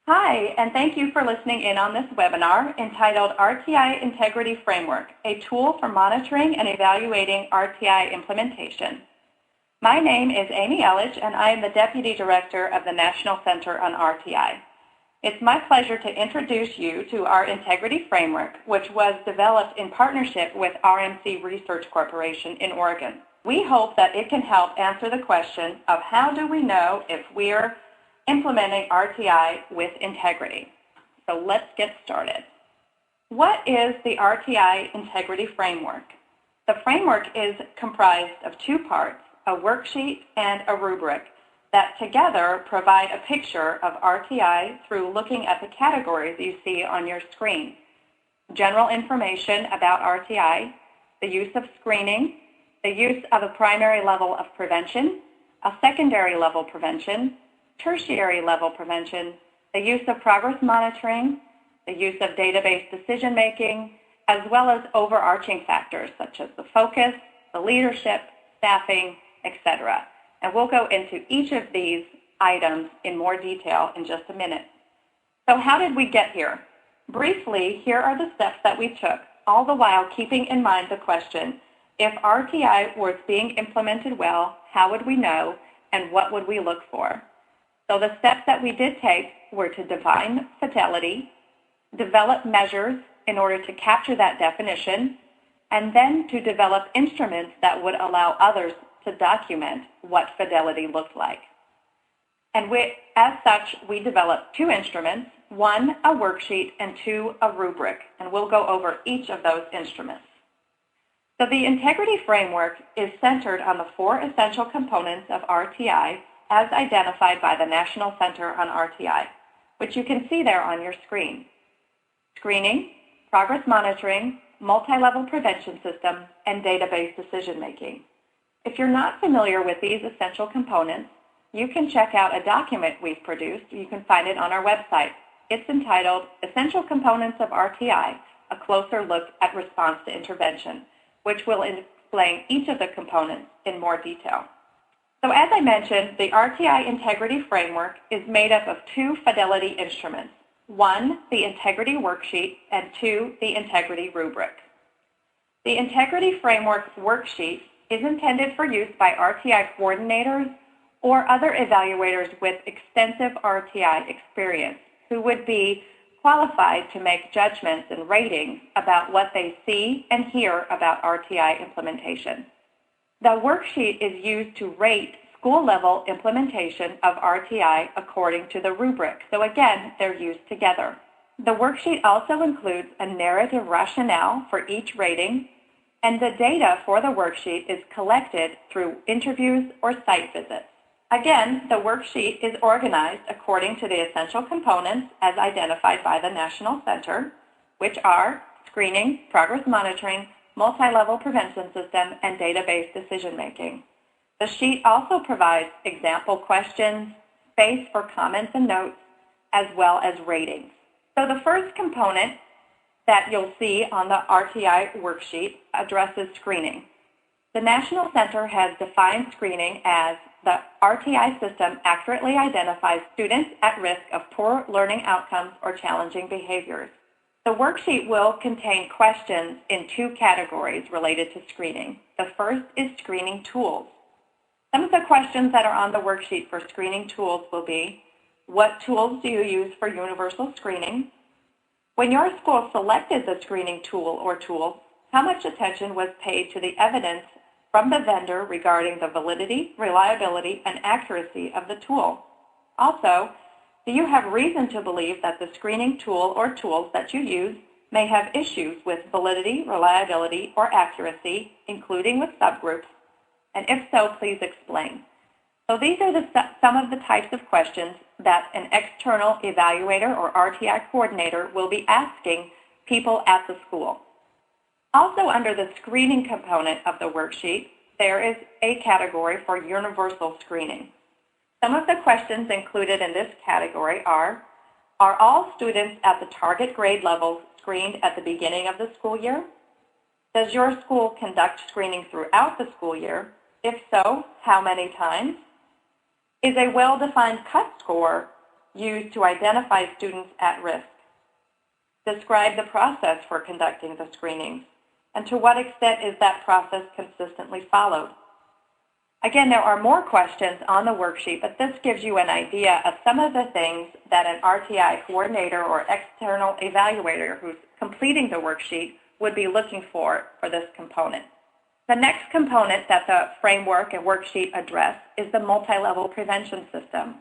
Hi, and thank you for listening in on this webinar entitled RTI Integrity Framework, a tool for monitoring and evaluating RTI implementation. My name is Amy Elledge, and I am the Deputy Director of the National Center on RTI. It's my pleasure to introduce you to our Integrity Framework, which was developed in partnership with RMC Research Corporation in Oregon. We hope that it can help answer the question of how do we know if we're implementing RTI with integrity. So let's get started. What is the RTI Integrity Framework? The framework is comprised of two parts, a worksheet and a rubric, that together provide a picture of RTI through looking at the categories you see on your screen. General information about RTI, the use of screening, the use of a primary level of prevention, a secondary level prevention, tertiary level prevention, the use of progress monitoring, the use of database decision-making, as well as overarching factors such as the focus, the leadership, staffing, etc. And we'll go into each of these items in more detail in just a minute. So how did we get here? Briefly, here are the steps that we took, all the while keeping in mind the question, if RTI was being implemented well, how would we know and what would we look for? So the steps that we did take were to define fidelity, develop measures in order to capture that definition, and then to develop instruments that would allow others to document what fidelity looked like. And as such, we developed two instruments, one a worksheet and two a rubric, and we'll go over each of those instruments. So the Integrity Framework is centered on the four essential components of RTI as identified by the National Center on RTI, which you can see there on your screen. Screening, progress monitoring, multi-level prevention system, and database decision-making. If you're not familiar with these essential components, you can check out a document we've produced. You can find it on our website. It's entitled Essential Components of RTI, a closer look at response to intervention, which will explain each of the components in more detail. So as I mentioned, the RTI Integrity Framework is made up of two fidelity instruments. One, the Integrity Worksheet, and two, the Integrity Rubric. The Integrity Framework Worksheet is intended for use by RTI coordinators or other evaluators with extensive RTI experience who would be qualified to make judgments and ratings about what they see and hear about RTI implementation. The worksheet is used to rate school-level implementation of RTI according to the rubric. So again, they're used together. The worksheet also includes a narrative rationale for each rating, and the data for the worksheet is collected through interviews or site visits. Again, the worksheet is organized according to the essential components as identified by the National Center, which are screening, progress monitoring, multi-level prevention system, and database decision-making. The sheet also provides example questions, space for comments and notes, as well as ratings. So the first component that you'll see on the RTI worksheet addresses screening. The National Center has defined screening as the RTI system accurately identifies students at risk of poor learning outcomes or challenging behaviors. The worksheet will contain questions in two categories related to screening. The first is screening tools. Some of the questions that are on the worksheet for screening tools will be, what tools do you use for universal screening? When your school selected the screening tool or tools, how much attention was paid to the evidence from the vendor regarding the validity, reliability, and accuracy of the tool? Also, do you have reason to believe that the screening tool or tools that you use may have issues with validity, reliability, or accuracy, including with subgroups? And if so, please explain. So these are some of the types of questions that an external evaluator or RTI coordinator will be asking people at the school. Also under the screening component of the worksheet, there is a category for universal screening. Some of the questions included in this category are all students at the target grade level screened at the beginning of the school year? Does your school conduct screening throughout the school year? If so, how many times? Is a well-defined cut score used to identify students at risk? Describe the process for conducting the screenings, and to what extent is that process consistently followed? Again, there are more questions on the worksheet, but this gives you an idea of some of the things that an RTI coordinator or external evaluator who's completing the worksheet would be looking for this component. The next component that the framework and worksheet address is the multi-level prevention system.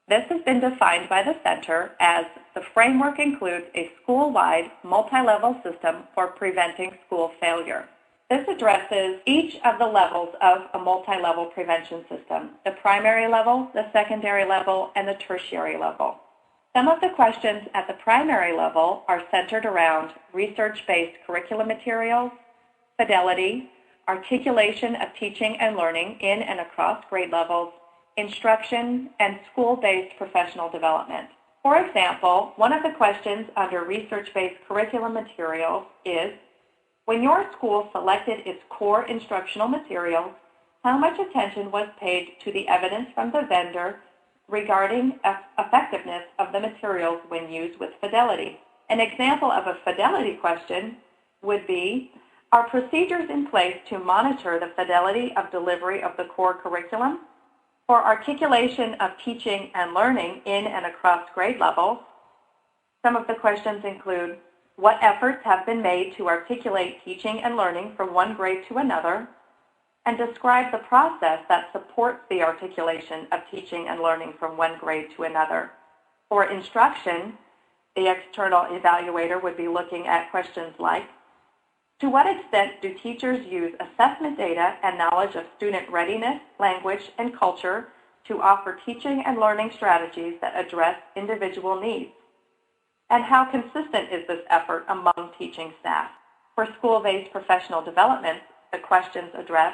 This has been defined by the center as the framework includes a school-wide multi-level system for preventing school failure. This addresses each of the levels of a multi-level prevention system, the primary level, the secondary level, and the tertiary level. Some of the questions at the primary level are centered around research-based curriculum materials, fidelity, articulation of teaching and learning in and across grade levels, instruction, and school-based professional development. For example, one of the questions under research-based curriculum materials is, when your school selected its core instructional materials, how much attention was paid to the evidence from the vendor regarding effectiveness of the materials when used with fidelity? An example of a fidelity question would be, are procedures in place to monitor the fidelity of delivery of the core curriculum? For articulation of teaching and learning in and across grade levels, some of the questions include, what efforts have been made to articulate teaching and learning from one grade to another, and describe the process that supports the articulation of teaching and learning from one grade to another. For instruction, the external evaluator would be looking at questions like, to what extent do teachers use assessment data and knowledge of student readiness, language, and culture to offer teaching and learning strategies that address individual needs? And how consistent is this effort among teaching staff? For school-based professional development, the questions address,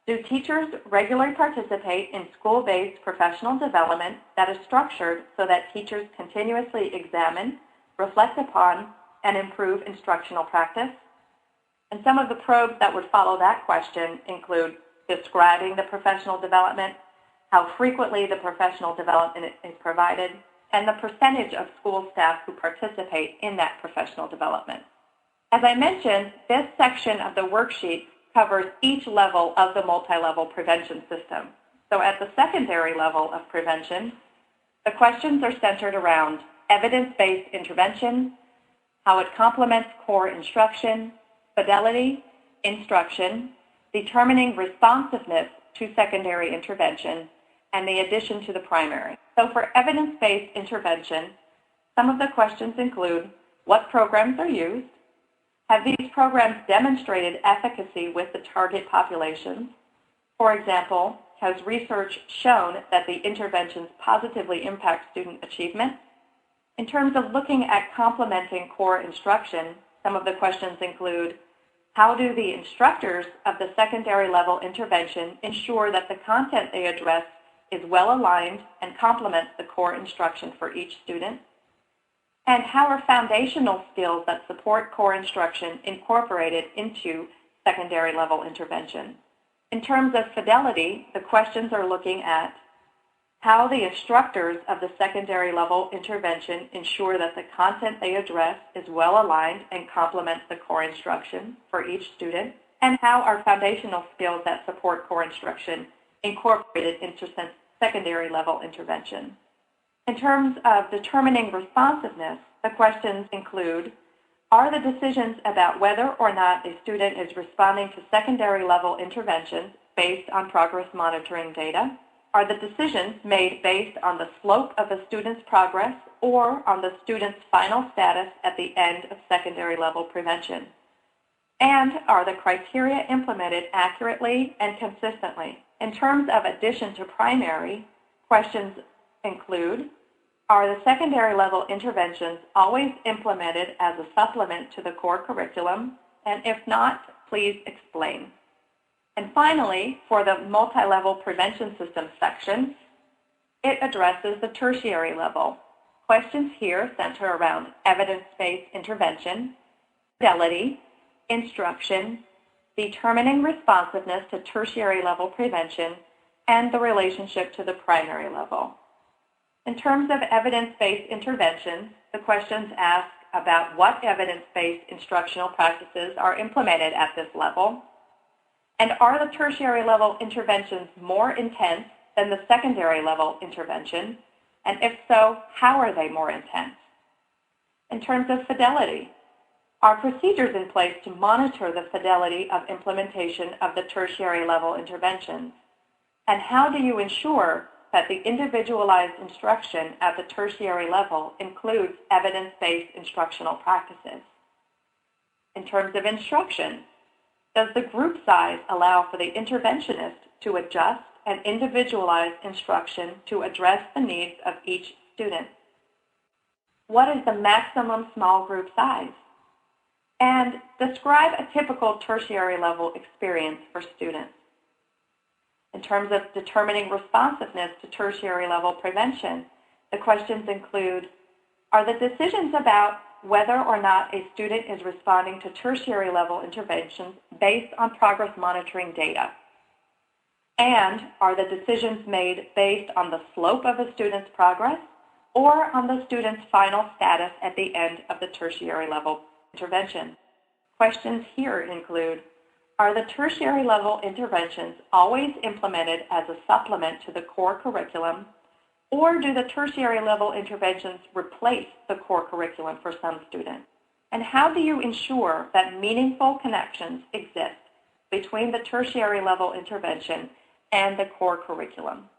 do teachers regularly participate in school-based professional development that is structured so that teachers continuously examine, reflect upon, and improve instructional practice? And some of the probes that would follow that question include describing the professional development, how frequently the professional development is provided, and the percentage of school staff who participate in that professional development. As I mentioned, this section of the worksheet covers each level of the multi-level prevention system. So at the secondary level of prevention, the questions are centered around evidence-based intervention, how it complements core instruction, fidelity, instruction, determining responsiveness to secondary intervention, and the addition to the primary. So for evidence-based intervention, some of the questions include, what programs are used? Have these programs demonstrated efficacy with the target populations? For example, has research shown that the interventions positively impact student achievement? In terms of looking at complementing core instruction, some of the questions include, how do the instructors of the secondary level intervention ensure that the content they address is well aligned and complements the core instruction for each student? And how are foundational skills that support core instruction incorporated into secondary level intervention? In terms of fidelity, the questions are looking at how the instructors of the secondary level intervention ensure that the content they address is well aligned and complements the core instruction for each student, and how are foundational skills that support core instruction incorporated into secondary level intervention. In terms of determining responsiveness, the questions include, are the decisions about whether or not a student is responding to secondary level interventions based on progress monitoring data? Are the decisions made based on the slope of a student's progress or on the student's final status at the end of secondary level prevention? And are the criteria implemented accurately and consistently? In terms of addition to primary, questions include, are the secondary level interventions always implemented as a supplement to the core curriculum? And if not, please explain. And finally, for the multi-level prevention system section, it addresses the tertiary level. Questions here center around evidence-based intervention, fidelity, instruction, determining responsiveness to tertiary level prevention, and the relationship to the primary level. In terms of evidence-based interventions, the questions ask about what evidence-based instructional practices are implemented at this level, and are the tertiary level interventions more intense than the secondary level intervention, and if so, how are they more intense? In terms of fidelity, are procedures in place to monitor the fidelity of implementation of the tertiary level interventions? And how do you ensure that the individualized instruction at the tertiary level includes evidence-based instructional practices? In terms of instruction, does the group size allow for the interventionist to adjust and individualize instruction to address the needs of each student? What is the maximum small group size? And describe a typical tertiary level experience for students. In terms of determining responsiveness to tertiary level prevention, the questions include, are the decisions about whether or not a student is responding to tertiary level interventions based on progress monitoring data? And are the decisions made based on the slope of a student's progress or on the student's final status at the end of the tertiary level intervention? Questions here include, are the tertiary level interventions always implemented as a supplement to the core curriculum, or do the tertiary level interventions replace the core curriculum for some students? And how do you ensure that meaningful connections exist between the tertiary level intervention and the core curriculum?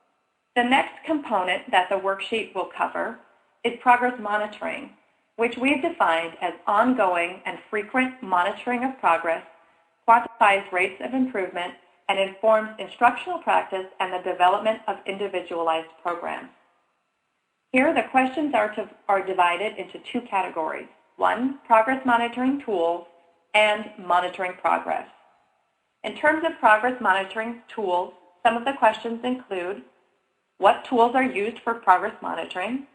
The next component that the worksheet will cover is progress monitoring, which we've defined as ongoing and frequent monitoring of progress, quantifies rates of improvement, and informs instructional practice and the development of individualized programs. Here, the questions are divided into two categories. One, progress monitoring tools, and monitoring progress. In terms of progress monitoring tools, some of the questions include, what tools are used for progress monitoring?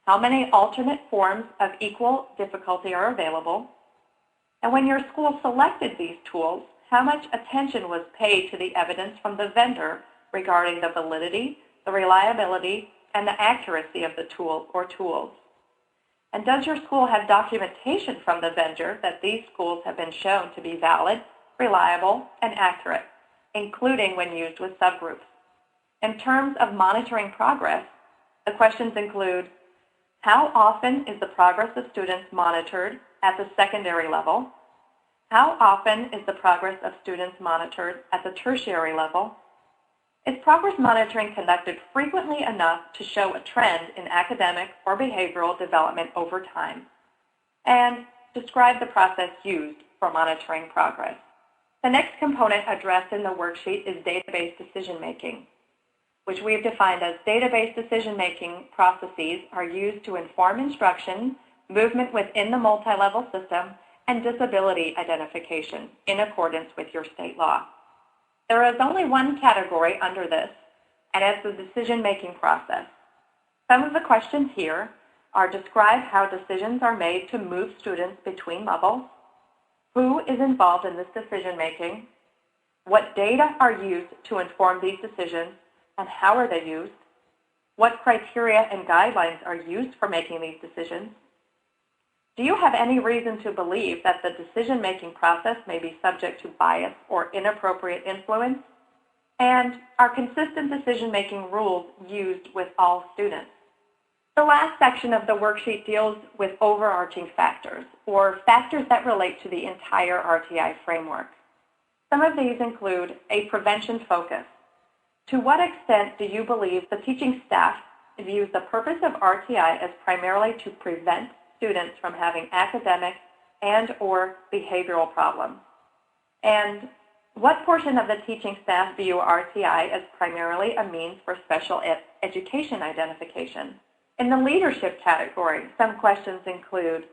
How many alternate forms of equal difficulty are available? And when your school selected these tools, how much attention was paid to the evidence from the vendor regarding the validity, the reliability, and the accuracy of the tool or tools? And does your school have documentation from the vendor that these tools have been shown to be valid, reliable, and accurate, including when used with subgroups? In terms of monitoring progress, the questions include, how often is the progress of students monitored at the secondary level? How often is the progress of students monitored at the tertiary level? Is progress monitoring conducted frequently enough to show a trend in academic or behavioral development over time? And describe the process used for monitoring progress. The next component addressed in the worksheet is database decision-making, which we've defined as database decision-making processes are used to inform instruction, movement within the multi-level system, and disability identification in accordance with your state law. There is only one category under this, and it's the decision-making process. Some of the questions here are describe how decisions are made to move students between levels, who is involved in this decision-making, what data are used to inform these decisions, and how are they used, what criteria and guidelines are used for making these decisions, do you have any reason to believe that the decision-making process may be subject to bias or inappropriate influence, and are consistent decision-making rules used with all students? The last section of the worksheet deals with overarching factors, or factors that relate to the entire RTI framework. Some of these include a prevention focus. To what extent do you believe the teaching staff views the purpose of RTI as primarily to prevent students from having academic and/or behavioral problems? And what portion of the teaching staff view RTI as primarily a means for special education identification? In the leadership category, some questions include,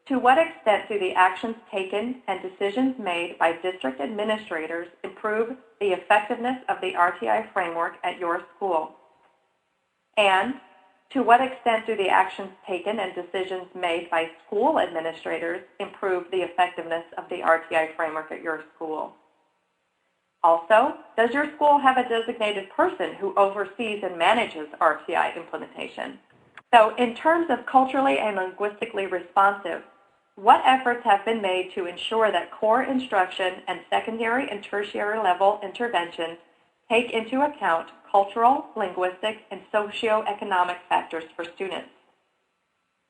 to what extent do the actions taken and decisions made by district administrators improve the effectiveness of the RTI framework at your school? And to what extent do the actions taken and decisions made by school administrators improve the effectiveness of the RTI framework at your school? Also, does your school have a designated person who oversees and manages RTI implementation? So in terms of culturally and linguistically responsive, what efforts have been made to ensure that core instruction and secondary and tertiary level interventions take into account cultural, linguistic, and socioeconomic factors for students?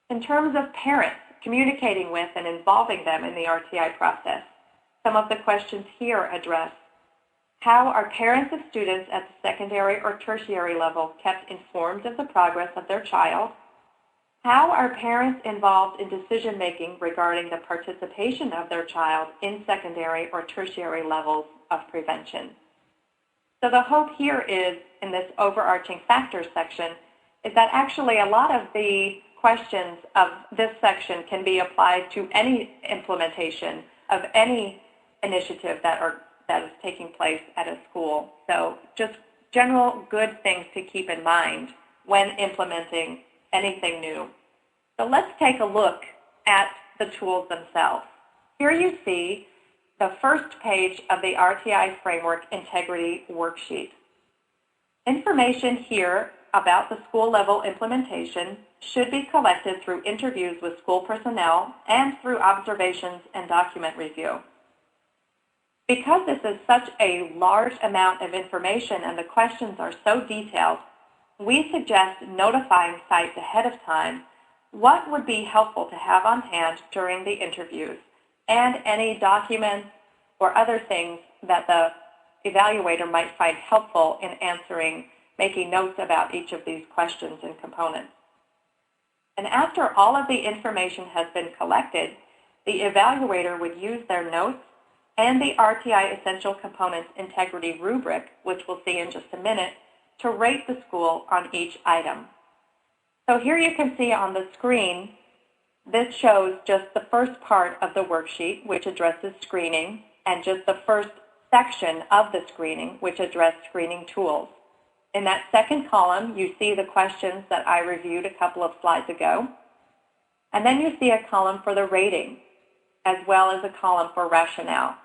In terms of parents, communicating with and involving them in the RTI process, some of the questions here address: how are parents of students at the secondary or tertiary level kept informed of the progress of their child? How are parents involved in decision-making regarding the participation of their child in secondary or tertiary levels of prevention? So the hope here is, in this overarching factors section, is that actually a lot of the questions of this section can be applied to any implementation of any initiative that is taking place at a school. So just general good things to keep in mind when implementing anything new. So let's take a look at the tools themselves. Here you see the first page of the RTI Framework Integrity Worksheet. Information here about the school level implementation should be collected through interviews with school personnel and through observations and document review. Because this is such a large amount of information and the questions are so detailed, we suggest notifying sites ahead of time what would be helpful to have on hand during the interviews and any documents or other things that the evaluator might find helpful in answering, making notes about each of these questions and components. And after all of the information has been collected, the evaluator would use their notes and the RTI Essential Components Integrity Rubric, which we'll see in just a minute, to rate the school on each item. So here you can see on the screen, this shows just the first part of the worksheet, which addresses screening, and just the first section of the screening, which addressed screening tools. In that second column, you see the questions that I reviewed a couple of slides ago. And then you see a column for the rating, as well as a column for rationale.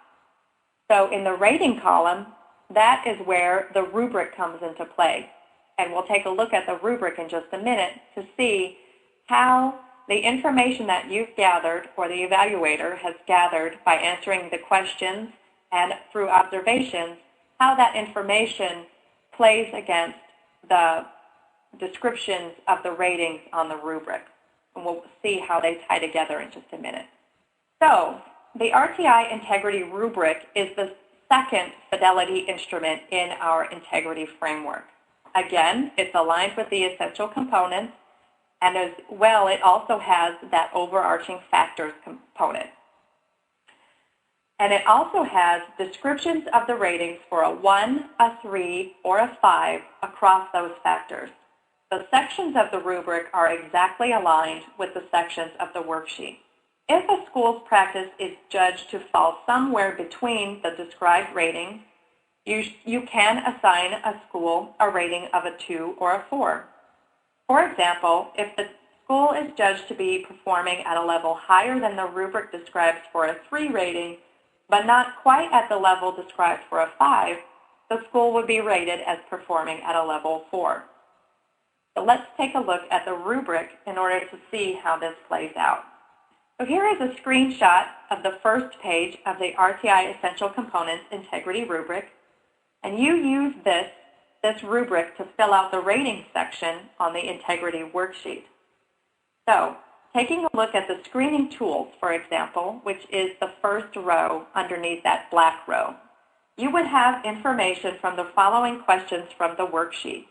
So in the rating column, that is where the rubric comes into play. And we'll take a look at the rubric in just a minute to see how the information that you've gathered, or the evaluator has gathered by answering the questions and through observations, how that information plays against the descriptions of the ratings on the rubric. And we'll see how they tie together in just a minute. So the RTI Integrity Rubric is the second Fidelity instrument in our integrity framework. Again, it's aligned with the essential components, and as well, it also has that overarching factors component. And it also has descriptions of the ratings for a 1, a 3, or a 5 across those factors. The sections of the rubric are exactly aligned with the sections of the worksheet. If a school's practice is judged to fall somewhere between the described ratings, you can assign a school a rating of a 2 or a 4. For example, if the school is judged to be performing at a level higher than the rubric describes for a 3 rating, but not quite at the level described for a 5, the school would be rated as performing at a level 4. So let's take a look at the rubric in order to see how this plays out. So here is a screenshot of the first page of the RTI Essential Components Integrity Rubric, and you use this rubric to fill out the rating section on the integrity worksheet. So, taking a look at the screening tools, for example, which is the first row underneath that black row, you would have information from the following questions from the worksheet.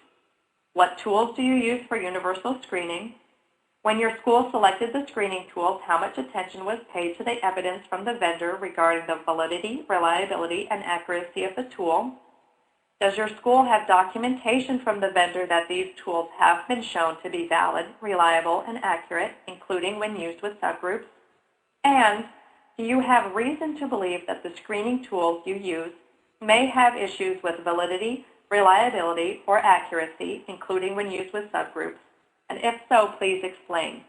What tools do you use for universal screening? When your school selected the screening tools, how much attention was paid to the evidence from the vendor regarding the validity, reliability, and accuracy of the tool? Does your school have documentation from the vendor that these tools have been shown to be valid, reliable, and accurate, including when used with subgroups? And do you have reason to believe that the screening tools you use may have issues with validity, reliability, or accuracy, including when used with subgroups? And if so, please explain.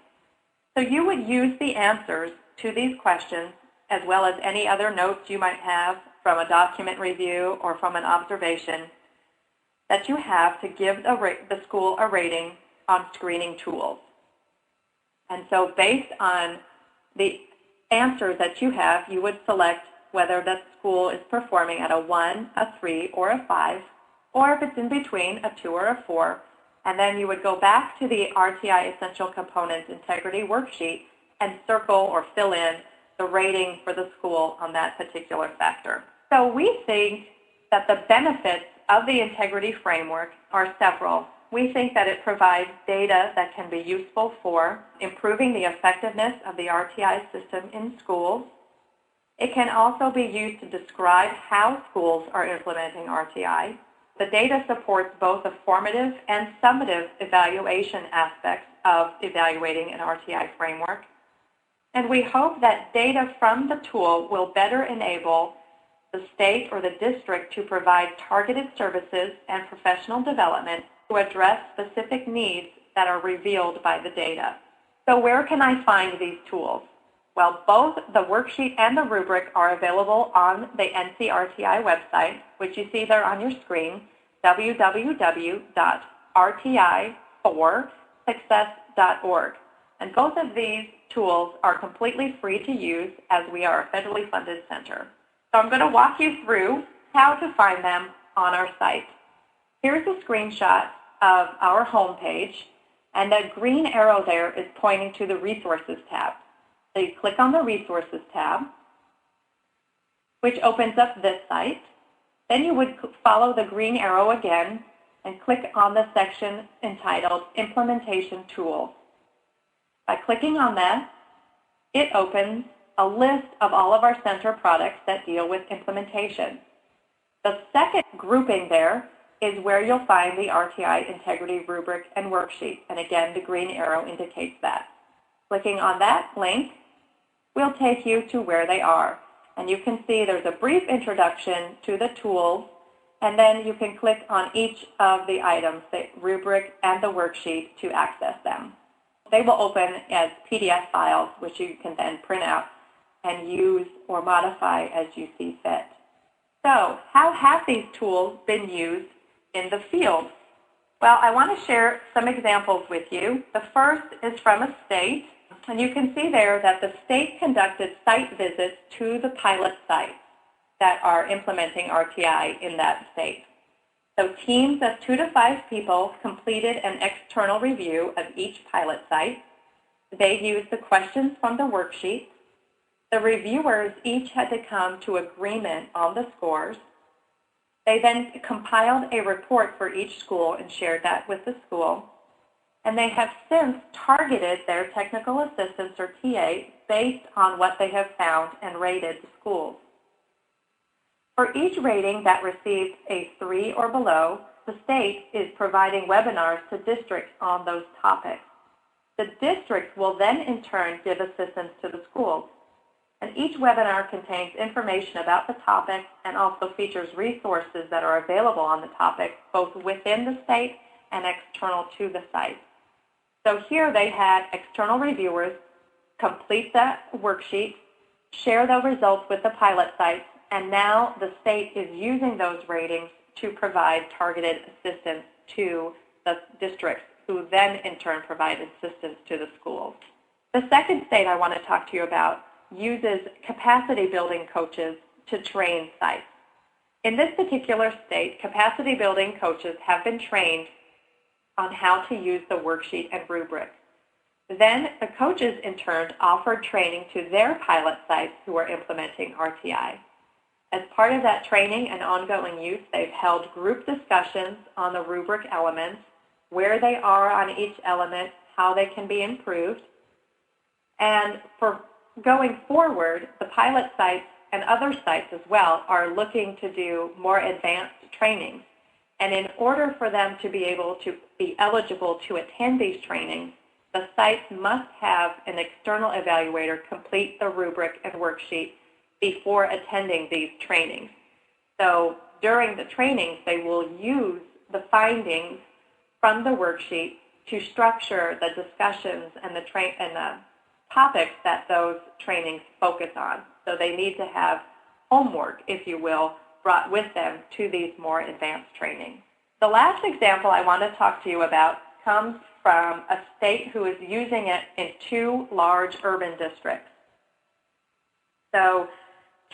So you would use the answers to these questions, as well as any other notes you might have from a document review or from an observation that you have to give the school a rating on screening tools. And so based on the answers that you have, you would select whether the school is performing at a 1, a 3, or a 5, or if it's in between, a 2 or a 4, and then you would go back to the RTI Essential Components Integrity Worksheet and circle or fill in the rating for the school on that particular factor. So we think that the benefits of the Integrity Framework are several. We think that it provides data that can be useful for improving the effectiveness of the RTI system in schools. It can also be used to describe how schools are implementing RTI. The data supports both the formative and summative evaluation aspects of evaluating an RTI framework. And we hope that data from the tool will better enable the state or the district to provide targeted services and professional development to address specific needs that are revealed by the data. So where can I find these tools? Well, both the worksheet and the rubric are available on the NCRTI website, which you see there on your screen, www.rti4success.org. And both of these tools are completely free to use as we are a federally funded center. So I'm going to walk you through how to find them on our site. Here's a screenshot of our home page, and the green arrow there is pointing to the Resources tab. So you click on the Resources tab, which opens up this site. Then you would follow the green arrow again and click on the section entitled Implementation Tools. By clicking on that, it opens a list of all of our center products that deal with implementation. The second grouping there is where you'll find the RTI Integrity Rubric and Worksheet, and again, the green arrow indicates that. Clicking on that link will take you to where they are, and you can see there's a brief introduction to the tools, and then you can click on each of the items, the rubric and the worksheet, to access them. They will open as PDF files, which you can then print out and use or modify as you see fit. So how have these tools been used in the field? Well, I want to share some examples with you. The first is from a state, and you can see there that the state conducted site visits to the pilot sites that are implementing RTI in that state. So teams of 2 to 5 people completed an external review of each pilot site. They used the questions from the worksheet. The reviewers each had to come to agreement on the scores. They then compiled a report for each school and shared that with the school. And they have since targeted their technical assistants or TA based on what they have found and rated the schools. For each rating that received a 3 or below, the state is providing webinars to districts on those topics. The districts will then in turn give assistance to the schools. And each webinar contains information about the topic and also features resources that are available on the topic, both within the state and external to the site. So here they had external reviewers complete that worksheet, share the results with the pilot sites, and now the state is using those ratings to provide targeted assistance to the districts, who then in turn provide assistance to the schools. The second state I want to talk to you about uses capacity building coaches to train sites. In this particular state, capacity building coaches have been trained on how to use the worksheet and rubric. Then the coaches in turn offered training to their pilot sites who are implementing RTI. As part of that training and ongoing use, they've held group discussions on the rubric elements, where they are on each element, how they can be improved. And for going forward, the pilot sites and other sites as well are looking to do more advanced trainings. And in order for them to be able to be eligible to attend these trainings, the sites must have an external evaluator complete the rubric and worksheet before attending these trainings. So during the trainings, they will use the findings from the worksheet to structure the discussions and the topics that those trainings focus on. So they need to have homework, if you will, brought with them to these more advanced trainings. The last example I want to talk to you about comes from a state who is using it in 2 large urban districts. So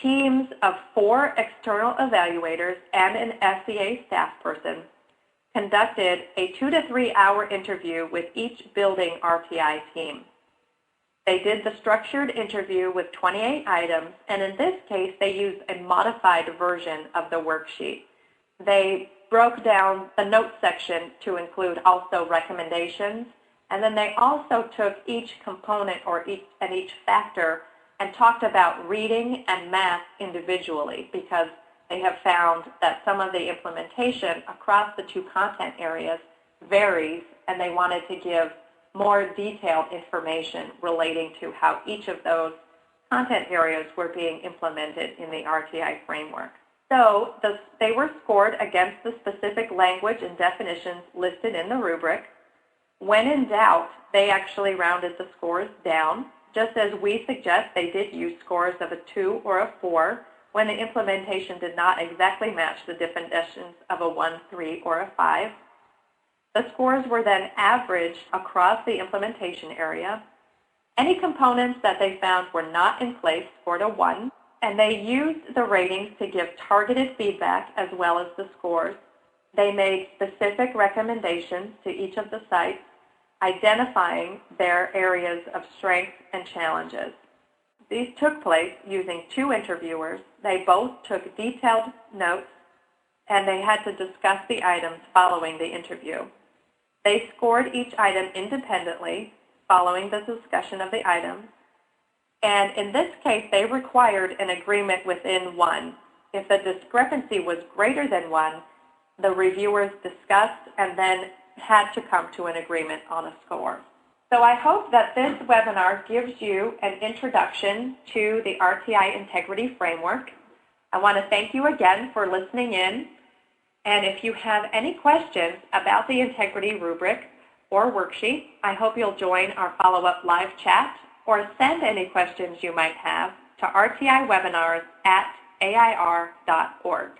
teams of 4 external evaluators and an SEA staff person conducted a 2 to 3 hour interview with each building RTI team. They did the structured interview with 28 items, and in this case, they used a modified version of the worksheet. They broke down the notes section to include also recommendations, and then they also took each component and each factor and talked about reading and math individually, because they have found that some of the implementation across the 2 content areas varies, and they wanted to give more detailed information relating to how each of those content areas were being implemented in the RTI framework. So they were scored against the specific language and definitions listed in the rubric. When in doubt, they actually rounded the scores down. Just as we suggest, they did use scores of a 2 or a 4 when the implementation did not exactly match the definitions of a 1, 3, or a 5. The scores were then averaged across the implementation area. Any components that they found were not in place scored a 1, and they used the ratings to give targeted feedback as well as the scores. They made specific recommendations to each of the sites, identifying their areas of strength and challenges. These took place using 2 interviewers. They both took detailed notes, and they had to discuss the items following the interview. They scored each item independently following the discussion of the items, and in this case, they required an agreement within 1. If the discrepancy was greater than 1, the reviewers discussed and then had to come to an agreement on a score. So I hope that this webinar gives you an introduction to the RTI Integrity Framework. I want to thank you again for listening in. And if you have any questions about the Integrity Rubric or Worksheet, I hope you'll join our follow-up live chat or send any questions you might have to rtiwebinars@air.org.